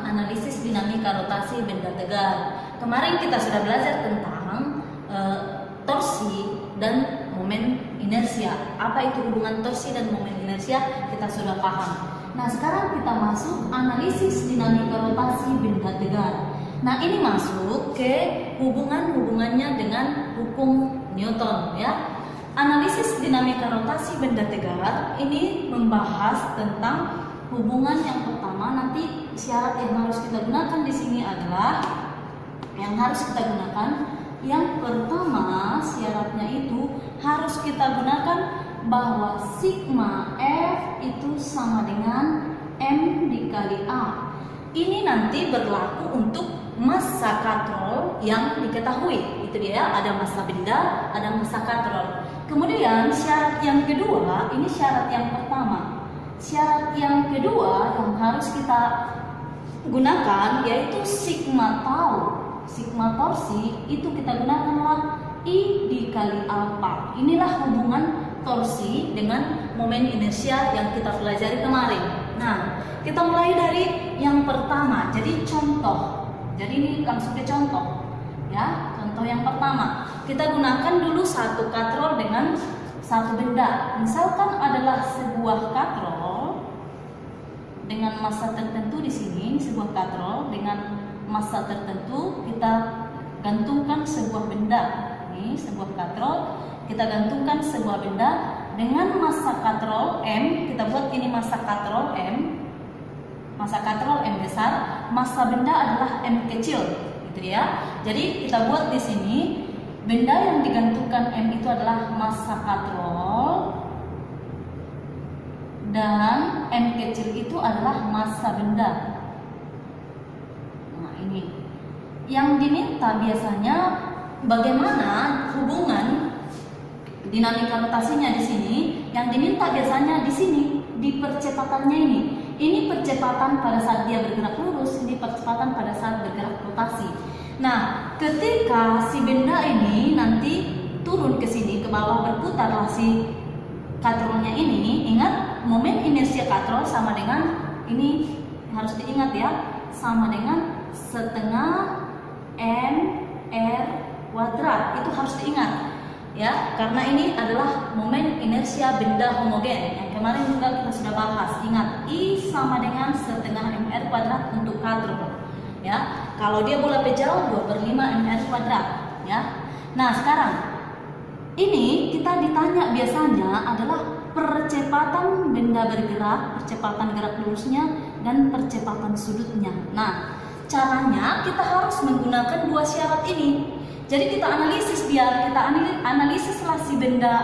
analisis dinamika rotasi benda tegar. Kemarin kita sudah belajar tentang torsi dan momen inersia. Apa itu hubungan torsi dan momen inersia? Kita sudah paham. Nah, sekarang kita masuk analisis dinamika rotasi benda tegar. Nah, ini masuk ke hubungannya dengan hukum Newton, ya. Analisis dinamika rotasi benda tegar ini membahas tentang hubungan yang pertama. Nanti syarat yang harus kita gunakan di sini adalah yang pertama syaratnya itu harus kita gunakan bahwa sigma F itu sama dengan M dikali A. Ini nanti berlaku untuk massa katrol yang diketahui. Itu dia, ada massa benda, ada massa katrol. Kemudian syarat yang kedua, ini syarat yang pertama. Syarat yang kedua yang harus kita gunakan yaitu sigma tau. Sigma torsi itu kita gunakanlah I dikali alfa. Inilah hubungan torsi dengan momen inersia yang kita pelajari kemarin. Nah, kita mulai dari yang pertama. Jadi contoh. Jadi ini langsung ke contoh. Ya, contoh yang pertama. Kita gunakan dulu satu katrol dengan satu benda. Misalkan adalah sebuah katrol dengan massa tertentu di sini, sebuah katrol dengan massa tertentu, kita gantungkan sebuah benda. Ini sebuah katrol, kita gantungkan sebuah benda dengan massa katrol M. Kita buat ini massa katrol M. Massa katrol M besar, massa benda adalah M kecil, gitu ya. Jadi kita buat di sini benda yang digantungkan M itu adalah massa katrol dan M kecil itu adalah massa benda. Nah, ini yang diminta biasanya bagaimana hubungan dinamika rotasinya di sini. Yang diminta biasanya di sini di percepatannya ini. Ini percepatan pada saat dia bergerak lurus, ini percepatan pada saat bergerak rotasi. Nah, ketika si benda ini nanti turun ke sini, ke bawah, berputarlah si katrolnya ini. Ingat, momen inersia katrol sama dengan, ini harus diingat ya, sama dengan setengah mr kuadrat. Itu harus diingat ya, karena ini adalah momen inersia benda homogen yang kemarin juga kita sudah bahas. Ingat, I sama dengan setengah mr kuadrat untuk katrol ya. Kalau dia bola pejauh 2/5 mr kuadrat ya. Nah, sekarang ini kita ditanya biasanya adalah percepatan benda bergerak, percepatan gerak lurusnya dan percepatan sudutnya. Nah, caranya kita harus menggunakan dua syarat ini. Jadi kita analisis analisislah si benda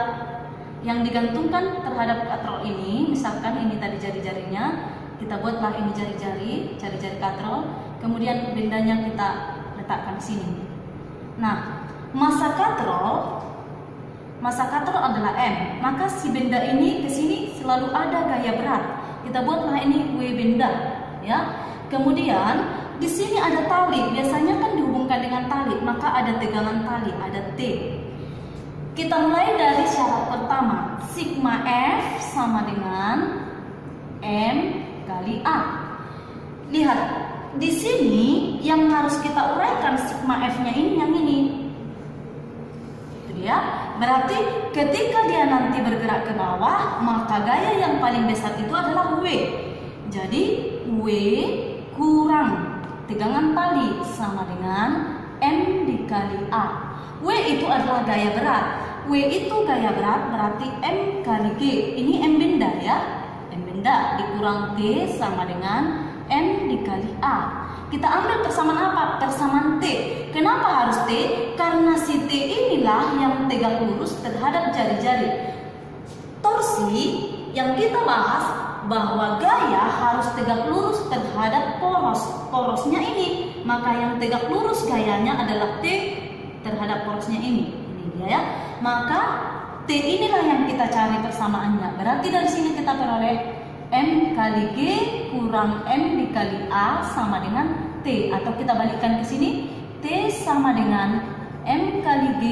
yang digantungkan terhadap katrol ini. Misalkan ini tadi jari-jarinya, kita buatlah ini jari-jari katrol. Kemudian bendanya kita letakkan di sini. Nah, massa katrol adalah M. Maka si benda ini ke sini selalu ada gaya berat. Kita buatlah ini W benda, ya. Kemudian di sini ada tali. Biasanya kan dihubungkan dengan tali, maka ada tegangan tali, ada T. Kita mulai dari syarat pertama. Sigma F sama dengan M kali A. Lihat, di sini yang harus kita uraikan sigma F-nya ini yang ini. Itu dia. Berarti ketika dia nanti bergerak ke bawah, maka gaya yang paling besar itu adalah W. Jadi W kurang tegangan tali sama dengan M dikali A. W itu adalah gaya berat. W itu gaya berat berarti M kali G. Ini M benda ya. M benda dikurang T sama dengan M dikali A. Kita ambil persamaan apa? Persamaan T. Kenapa harus T? Karena si T inilah yang tegak lurus terhadap jari-jari. Torsi yang kita bahas bahwa gaya harus tegak lurus terhadap porosnya ini. Maka yang tegak lurus gayanya adalah T terhadap porosnya ini. Ini dia ya. Maka T inilah yang kita cari persamaannya. Berarti dari sini kita peroleh M kali G kurang M dikali A sama dengan T. Atau kita balikkan ke sini, T sama dengan M kali G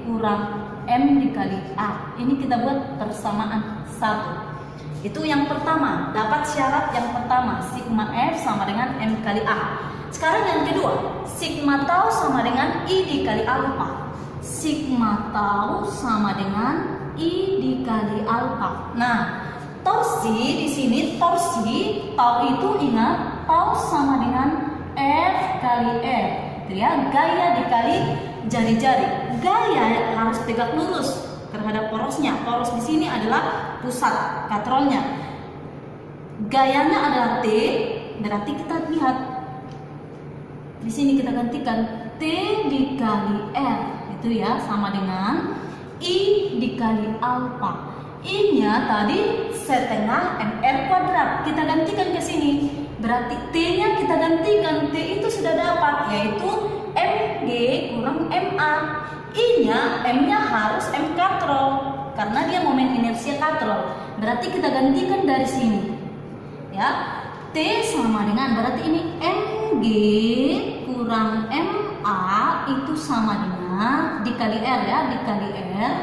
kurang M dikali A. Ini kita buat persamaan 1. Itu yang pertama, dapat syarat yang pertama, sigma F sama dengan M kali A. Sekarang yang kedua, sigma tau sama dengan I dikali alfa. Sigma tau sama dengan I dikali alfa. Nah, torsi di sini, torsi tau itu ingat, tau sama dengan F kali F. Ya, gaya dikali jari-jari. Gaya harus tegak lurus terhadap porosnya. Poros di sini adalah pusat katrolnya. Gayanya adalah T, berarti kita lihat di sini kita gantikan T dikali R, itu ya, sama dengan I dikali alfa. I-nya tadi setengah MR kuadrat, kita gantikan ke sini. Berarti T-nya kita gantikan, T itu sudah dapat, yaitu MG kurang MA. I-nya, M-nya harus M katrol karena dia momen inersia katrol. Berarti kita gantikan dari sini. Ya, T sama dengan, berarti ini MG kurang MA itu sama dengan dikali R ya, dikali R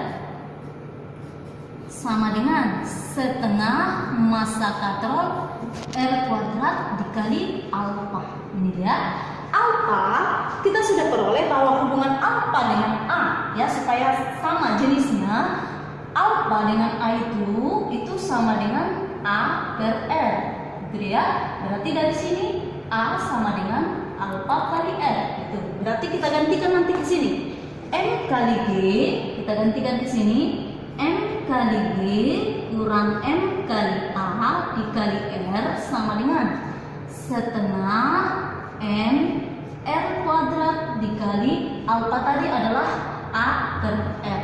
sama dengan setengah massa katrol R kuadrat dikali alfa. Ini dia. Alfa kita sudah peroleh bahwa hubungan alfa dengan A ya, supaya sama jenisnya. Alfa dengan A itu sama dengan A per R, gitu ya. Berarti dari sini A sama dengan alfa kali R, gitu. Berarti kita gantikan nanti ke sini. M kali G kita gantikan ke sini. M kali G kurang M kali A dikali R sama dengan setengah M R kuadrat dikali alfa tadi adalah A per R,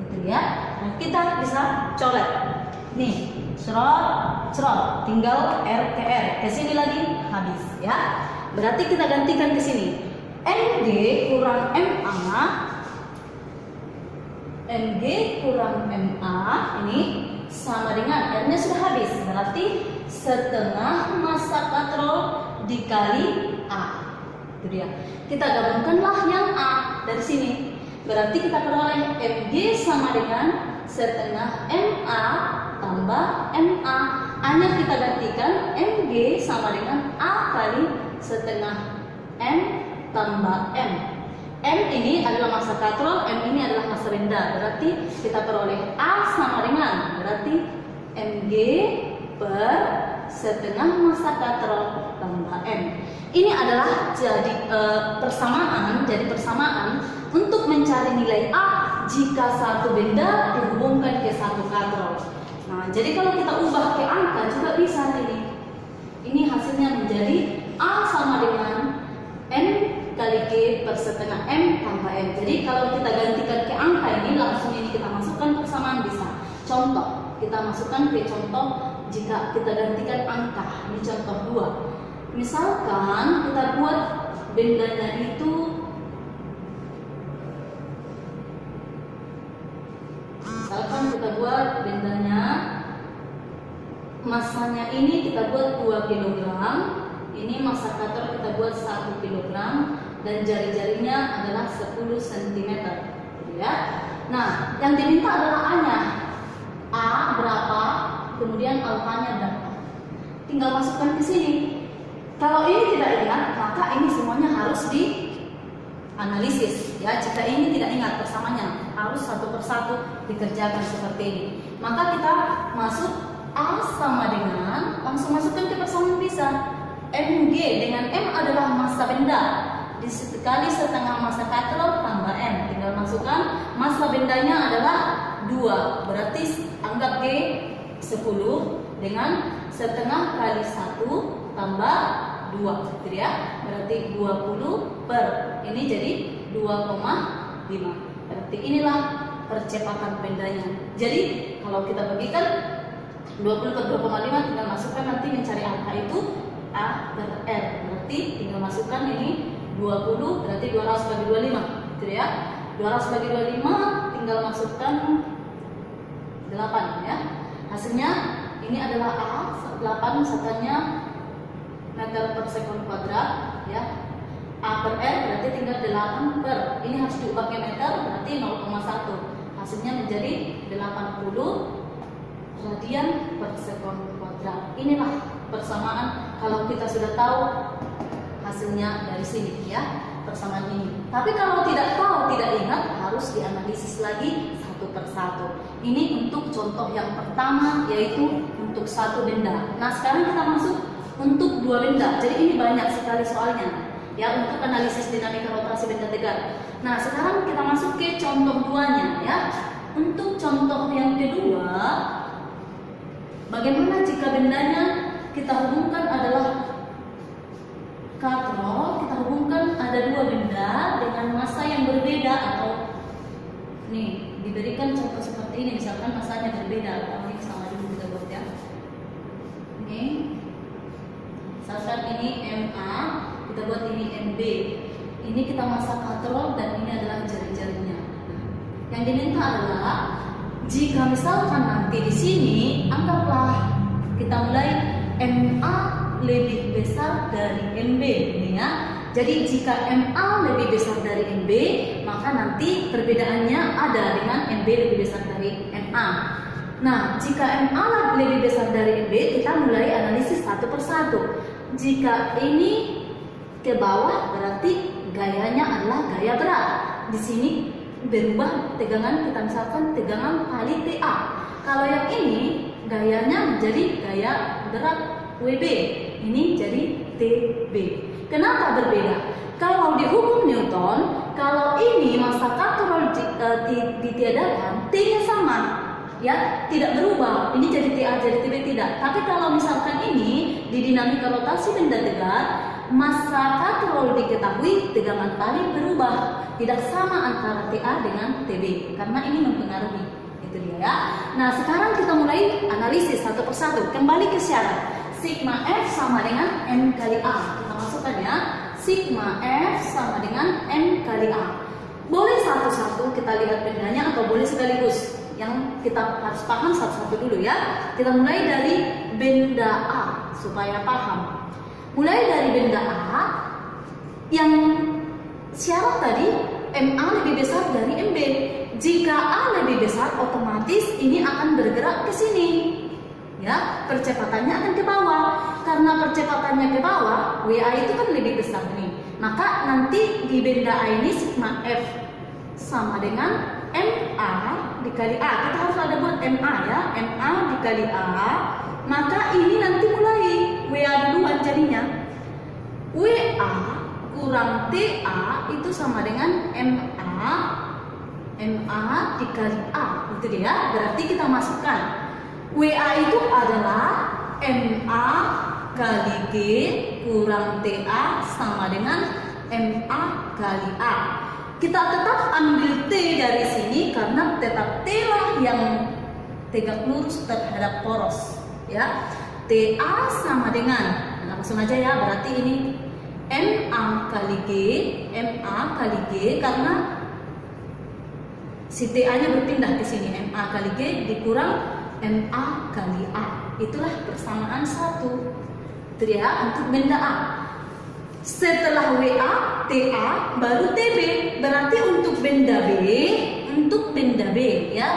gitu ya. Nah, kita bisa coret nih, cerot, tinggal R ke R, ke sini lagi habis ya. Berarti kita gantikan ke sini. MG kurang MA, MG kurang MA ini sama dengan R-nya sudah habis, berarti setengah massa katrol dikali A. Itu dia. Kita gabungkanlah yang A dari sini. Berarti kita peroleh MG sama dengan setengah MA tambah MA. A-nya kita gantikan, MG sama dengan A kali setengah M tambah M. M ini adalah massa katrol, M ini adalah massa benda. Berarti kita peroleh A sama dengan, berarti MG per setengah massa katrol tambah M. Ini adalah persamaan untuk mencari nilai A jika satu benda dihubungkan ke satu katrol. Nah, jadi kalau kita ubah ke angka juga bisa ini. Ini hasilnya menjadi A sama dengan M kali G per setengah M tambah M. Jadi kalau kita gantikan ke angka ini, langsung ini kita masukkan persamaan bisa. Contoh, kita masukkan ke contoh jika kita gantikan angka. Ini contoh 2. Misalkan kita buat bendanya itu masanya ini kita buat 2 kg. Ini massa katrol kita buat 1 kg dan jari-jarinya adalah 10 cm, ya. Nah, yang diminta adalah A-nya. A berapa, kemudian alfanya berapa. Tinggal masukkan ke sini. Kalau ini tidak ingat, maka ini semuanya harus dianalisis, ya. Jika ini tidak ingat persamanya, harus satu persatu dikerjakan seperti ini. Maka kita masuk A sama dengan, langsung masukkan ke persamaan bisa. Mg dengan M adalah massa benda dikali setengah massa katrol tambah M. Tinggal masukkan, massa bendanya adalah 2, berarti anggap G 10 dengan setengah kali 1 tambah 2, gitu ya. Berarti 20 per ini jadi 2,5. Berarti inilah percepatan bendanya. Jadi kalau kita bagikan 20 per 2,5, tinggal masukkan nanti mencari angka itu A per R. Berarti tinggal masukkan ini 20, berarti 200 bagi 25, gitu ya. 200 bagi 25 tinggal masukkan 8, ya. Hasilnya ini adalah A 8, misalkannya meter per sekon kuadrat, ya. A per R berarti tinggal 8 per, ini harus diubah ke meter, berarti 0,1. Hasilnya menjadi 80 radian per sekon kuadrat. Inilah persamaan kalau kita sudah tahu hasilnya dari sini ya, persamaan ini. Tapi kalau tidak tahu, tidak ingat, harus dianalisis lagi satu persatu. Ini untuk contoh yang pertama, yaitu untuk satu benda. Nah, sekarang kita masuk untuk dua benda. Jadi ini banyak sekali soalnya ya untuk analisis dinamika rotasi benda tegak. Nah, sekarang kita masuk ke contoh duanya ya. Untuk contoh yang kedua, bagaimana jika bendanya kita hubungkan adalah katrol, kita hubungkan ada dua benda dengan massa yang berbeda, atau nih diberikan contoh seperti ini, misalkan massanya berbeda. Ini sama dulu kita buat ya. Ini misalkan ini MA, kita buat ini MB. Ini kita massa katrol dan ini adalah jari-jarinya. Yang diminta adalah jika misalkan nanti di sini anggaplah kita mulai MA lebih besar dari MB ini ya. Jadi jika MA lebih besar dari MB, maka nanti perbedaannya ada dengan MB lebih besar dari MA. Nah, jika MA lebih besar dari MB, kita mulai analisis satu persatu. Jika ini ke bawah, berarti gayanya adalah gaya berat. Di sini berubah tegangan, kita misalkan tegangan kali TA. Kalau yang ini gayanya menjadi gaya berat WB, ini jadi TB. Kenapa berbeda? Kalau di hukum Newton, kalau ini massa katrol ditiadakan, T-nya sama, ya, tidak berubah. Ini jadi TA, jadi TB tidak. Tapi kalau misalkan ini di dinamika rotasi benda tegak, massa katrol diketahui, tegangan tali berubah, tidak sama antara TA dengan TB, karena ini mempengaruhi. Itu dia ya. Nah, sekarang kita mulai analisis satu persatu. Kembali ke syarat. Sigma F sama dengan M kali A. Kita masukkan ya. Sigma F sama dengan M kali A. Boleh satu-satu kita lihat bendanya atau boleh sekaligus. Yang kita harus paham satu-satu dulu ya. Kita mulai dari benda A supaya paham. Mulai dari benda A, yang syarat tadi MA lebih besar dari MB. Jika A lebih besar, otomatis ini akan bergerak ke sini. Ya, percepatannya akan ke bawah. Karena percepatannya ke bawah, WA itu kan lebih besar nih. Maka nanti di benda A ini sigma F sama dengan MA dikali A. Kita harus ada buat MA ya. MA dikali A. Maka ini nanti mulai WA duluan jadinya. WA kurang TA itu sama dengan MA dikali A. Itu dia. Berarti kita masukkan WA itu adalah MA kali G kurang TA sama dengan MA kali A. Kita tetap ambil T dari sini karena tetap T lah yang tegak lurus terhadap poros ya. TA sama dengan, langsung aja ya, berarti ini MA kali G karena si TA nya berpindah ke sini, MA kali G dikurang MA kali A. Itulah persamaan satu. Itu ya untuk benda A. Setelah WA, TA, baru TB. Berarti untuk benda B ya,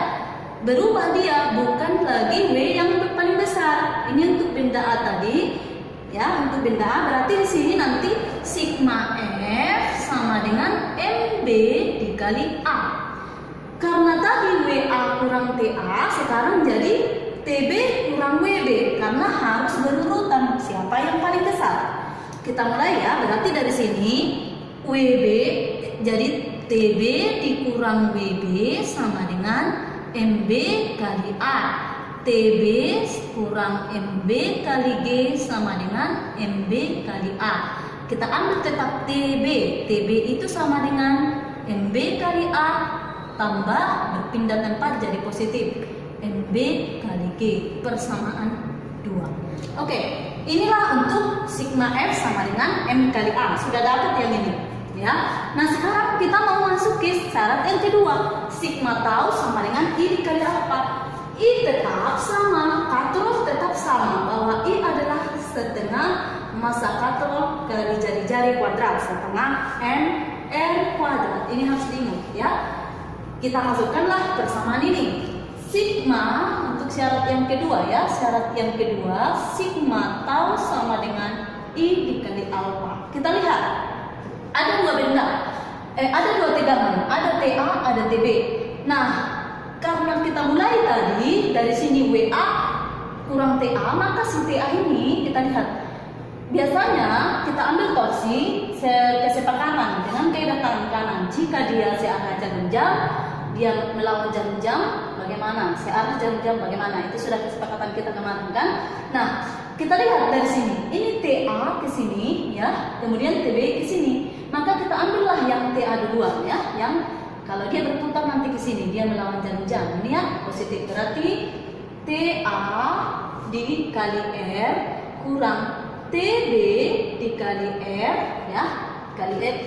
berubah dia, bukan lagi W yang paling besar. Ini untuk benda A tadi. Ya, untuk benda A berarti di sini nanti sigma F sama dengan MB dikali A. Karena tadi WA kurang TA, sekarang jadi TB kurang WB, karena harus berurutan siapa yang paling besar. Kita mulai ya, berarti dari sini WB jadi TB dikurang WB sama dengan MB kali A. TB kurang MB kali G sama dengan MB kali A. Kita ambil tetap TB. TB itu sama dengan MB kali A tambah berpindah tempat jadi positif MB kali G, persamaan 2. Oke, inilah untuk sigma F sama dengan M kali A. Sudah dapat yang ini ya. Nah, sekarang kita mau masuk ke syarat yang kedua. Sigma tau sama dengan I dikali apa? I tetap sama, katrol tetap sama, bahwa I adalah setengah massa katrol kali jari-jari kuadrat, setengah N R kuadrat. Ini harus diingat ya. Kita masukkanlah persamaan ini. Sigma untuk untuk syarat yang kedua ya. Syarat yang kedua, sigma tau sama dengan I dikali alfa. Kita lihat, ada dua benda, ada dua tegangan, ada TA, ada TB. Nah, karena kita mulai tadi dari sini WA kurang TA, maka si TA ini kita lihat. Biasanya kita ambil torsi kesepakatan dengan kaidah tangan kanan. Jika dia searah jarum jam, dia melawan jarum jam, bagaimana? Searah jarum jam bagaimana? Itu sudah kesepakatan kita kemarin kan? Nah, kita lihat dari sini. Ini TA ke sini ya, kemudian TB ke sini. Maka kita ambillah yang TA duluan ya, yang kalau dia berputar nanti ke sini, dia melawan jarum jam. Ini ya, positif. Berarti TA dikali R kurang TB dikali R ya, kali R.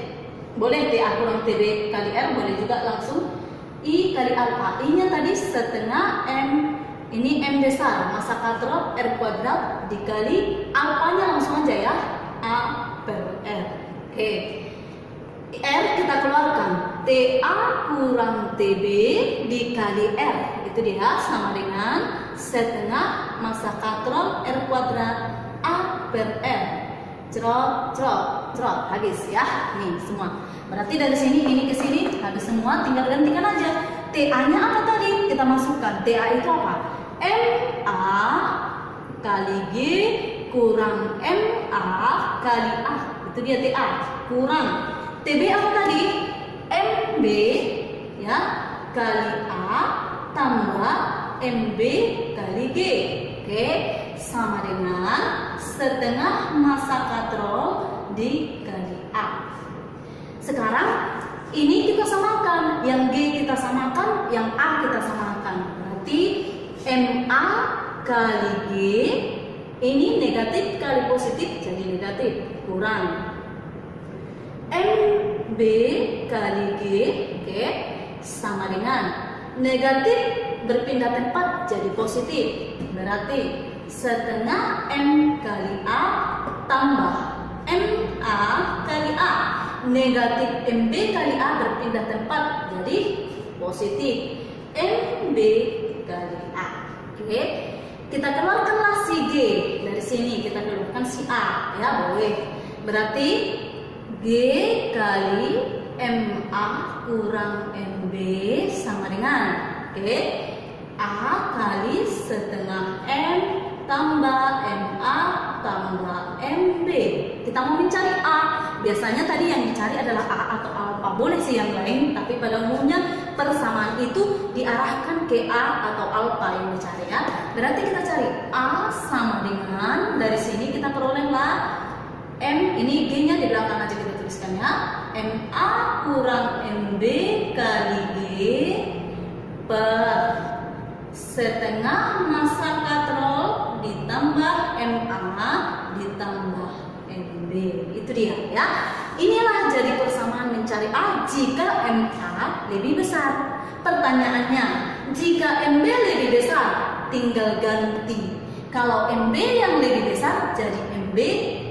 Boleh TA kurang TB kali R, boleh juga langsung I kali alfa. I-nya tadi setengah M. Ini M besar, massa katrol R kuadrat dikali alfanya langsung aja ya, A per R. Oke. R kita keluarkan, TA kurang TB dikali R, itu dia sama dengan setengah massa katrol R kuadrat A per R. Cerot, cerot, cerot, habis ya. Nih semua. Berarti dari sini ini ke sini habis semua, tinggal gantikan aja. TA-nya apa tadi? Kita masukkan. TA itu apa? MA kali G kurang MA kali A. Itu dia TA. Kurang TB apa tadi? MB ya kali A tambah MB kali G. Oke, sama dengan setengah massa katrol dikali A. Sekarang ini kita samakan, yang G kita samakan, yang A kita samakan. Berarti MA kali G ini negatif kali positif jadi negatif, kurang MB kali G, oke, sama dengan negatif berpindah tempat jadi positif. Berarti setengah M kali A tambah MA kali A. Negatif MB kali A berpindah tempat jadi positif MB kali A. Oke, kita keluarkanlah si G dari sini, kita keluarkan si A ya, boleh. Berarti G kali MA kurang MB sama dengan A kali setengah M tambah MA tambah MB. Kita mau mencari A. Biasanya tadi yang dicari adalah A atau alfa. Boleh sih yang lain, tapi pada umumnya persamaan itu diarahkan ke A atau alfa yang dicari ya. Berarti kita cari A sama dengan, dari sini kita perolehlah M, ini G-nya di belakang aja kita tuliskan ya. MA kurang MB kali G per setengah massa katrol ditambah MA ditambah MB. Itu dia ya. Inilah jadi persamaan mencari A jika MA lebih besar. Pertanyaannya, jika MB lebih besar tinggal ganti. Kalau MB yang lebih besar jadi MB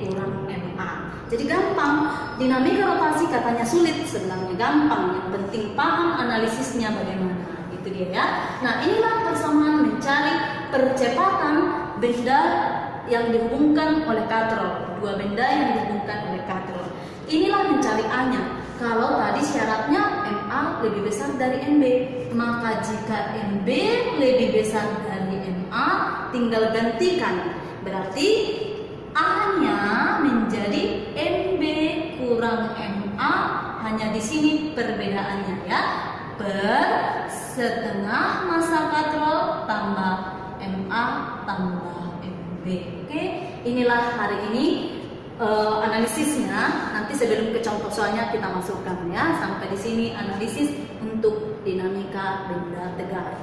kurang MA. Jadi gampang. Dinamika rotasi katanya sulit, sebenarnya gampang. Yang penting paham analisisnya bagaimana. Itu dia ya. Nah, inilah persamaan mencari percepatan benda yang dihubungkan oleh katrol. Dua benda yang dihubungkan oleh katrol. Inilah mencari A-nya. Kalau tadi syaratnya MA lebih besar dari MB, maka jika MB lebih besar dari MA, tinggal gantikan. Berarti A-nya menjadi MB kurang MA, hanya di sini perbedaannya ya. Per setengah massa katrol tambah MA tambah MB. Oke, inilah hari ini analisisnya. Nanti sebelum ke contoh soalnya kita masukkan ya. Sampai di sini analisis untuk dinamika benda tegak.